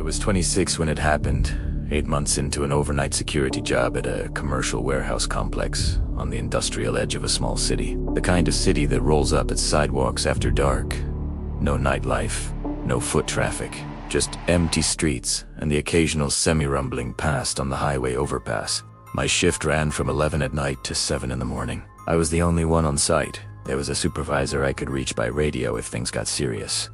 I was 26 when it happened, 8 months into an overnight security job at a commercial warehouse complex on the industrial edge of a small city. The kind of city that rolls up its sidewalks after dark. No nightlife, no foot traffic, just empty streets and the occasional semi-rumbling past on the highway overpass. My shift ran from 11 at night to 7 in the morning. I was the only one on site. There was a supervisor I could reach by radio if things got serious.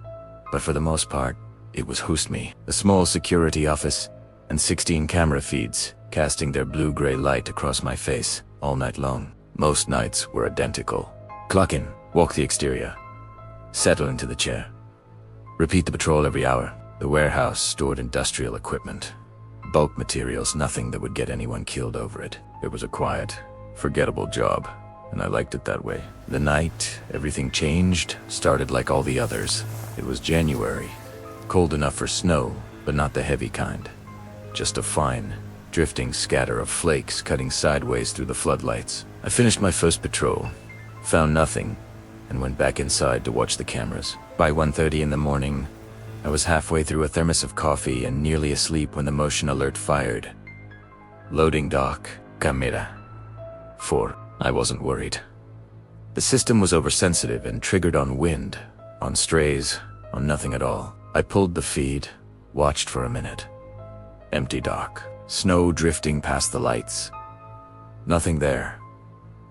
But for the most part, it was just me. A small security office and 16 camera feeds casting their blue-gray light across my face all night long. Most nights were identical. Clock in, walk the exterior, settle into the chair. Repeat the patrol every hour. The warehouse stored industrial equipment. Bulk materials, nothing that would get anyone killed over it. It was a quiet, forgettable job, and I liked it that way. The night, everything changed, started like all the others. It was January. Cold enough for snow, but not the heavy kind. Just a fine, drifting scatter of flakes cutting sideways through the floodlights. I finished my first patrol, found nothing, and went back inside to watch the cameras. By 1:30 in the morning, I was halfway through a thermos of coffee and nearly asleep when the motion alert fired. Loading dock, camera. 4. I wasn't worried. The system was oversensitive and triggered on wind, on strays, on nothing at all. I pulled the feed, watched for a minute. Empty dock, snow drifting past the lights. Nothing there,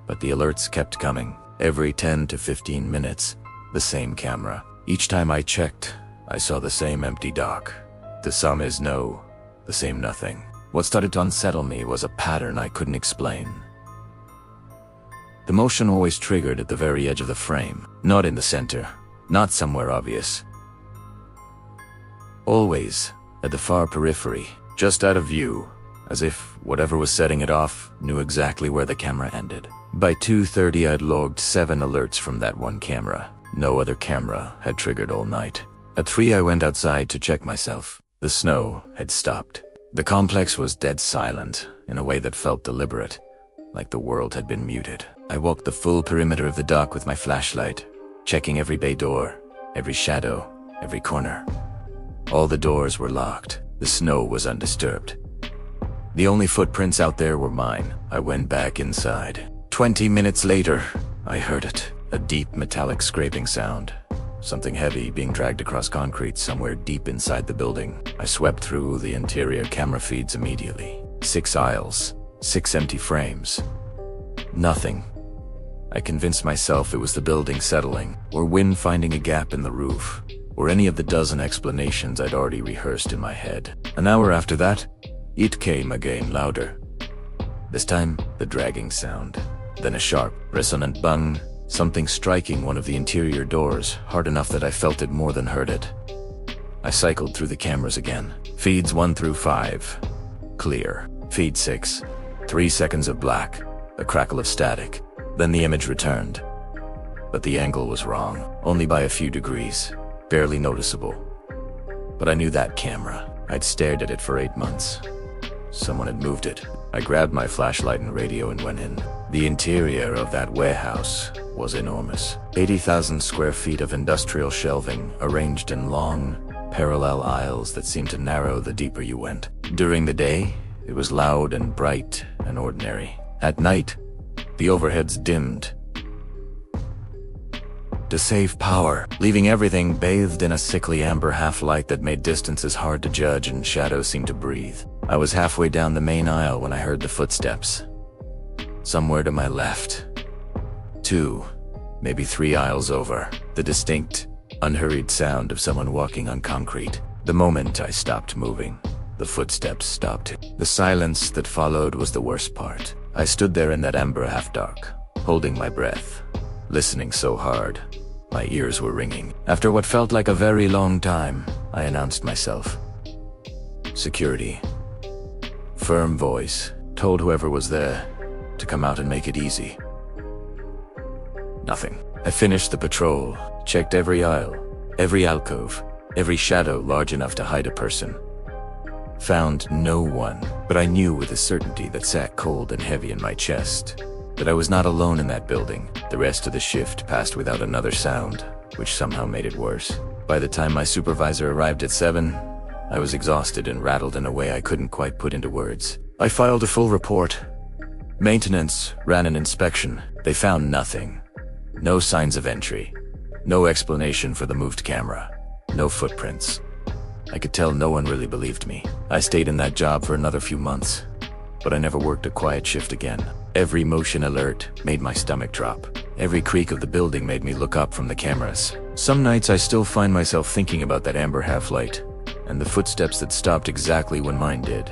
but the alerts kept coming. Every 10 to 15 minutes, the same camera. Each time I checked, I saw the same empty dock. The sum is no, the same nothing. What started to unsettle me was a pattern I couldn't explain. The motion always triggered at the very edge of the frame, not in the center, not somewhere obvious. Always at the far periphery, just out of view, as if whatever was setting it off knew exactly where the camera ended. By 2:30 I'd logged 7 alerts from that one camera. No other camera had triggered all night. At 3 I went outside to check myself. The snow had stopped. The complex was dead silent in a way that felt deliberate, like the world had been muted. I walked the full perimeter of the dock with my flashlight, checking every bay door, every shadow, every corner. All the doors were locked. The snow was undisturbed. The only footprints out there were mine. I went back inside. 20 minutes later, I heard it. A deep metallic scraping sound. Something heavy being dragged across concrete somewhere deep inside the building. I swept through the interior camera feeds immediately. 6 aisles, 6 empty frames. Nothing. I convinced myself it was the building settling, or wind finding a gap in the roof, or any of the dozen explanations I'd already rehearsed in my head. An hour after that, it came again, louder. This time, the dragging sound. Then a sharp, resonant bang, something striking one of the interior doors, hard enough that I felt it more than heard it. I cycled through the cameras again. Feeds 1 through 5. Clear. Feed 6. 3 seconds of black. A crackle of static. Then the image returned. But the angle was wrong, only by a few degrees. Barely noticeable. But I knew that camera. I'd stared at it for 8 months. Someone had moved it. I grabbed my flashlight and radio and went in. The interior of that warehouse was enormous. 80,000 square feet of industrial shelving, arranged in long, parallel aisles that seemed to narrow the deeper you went. During the day, it was loud and bright and ordinary. At night, the overheads dimmed to save power, leaving everything bathed in a sickly amber half-light that made distances hard to judge and shadows seemed to breathe. I was halfway down the main aisle when I heard the footsteps. Somewhere to my left. 2, maybe 3 aisles over. The distinct, unhurried sound of someone walking on concrete. The moment I stopped moving, the footsteps stopped. The silence that followed was the worst part. I stood there in that amber half-dark, holding my breath, listening so hard. My ears were ringing. After what felt like a very long time, I announced myself. Security. Firm voice told whoever was there to come out and make it easy. Nothing. I finished the patrol, checked every aisle, every alcove, every shadow large enough to hide a person. Found no one, but I knew with a certainty that sat cold and heavy in my chest that I was not alone in that building. The rest of the shift passed without another sound, which somehow made it worse. By the time my supervisor arrived at 7, I was exhausted and rattled in a way I couldn't quite put into words. I filed a full report. Maintenance ran an inspection. They found nothing. No signs of entry. No explanation for the moved camera. No footprints. I could tell no one really believed me. I stayed in that job for another few months, but I never worked a quiet shift again. Every motion alert made my stomach drop. Every creak of the building made me look up from the cameras. Some nights I still find myself thinking about that amber half light and the footsteps that stopped exactly when mine did.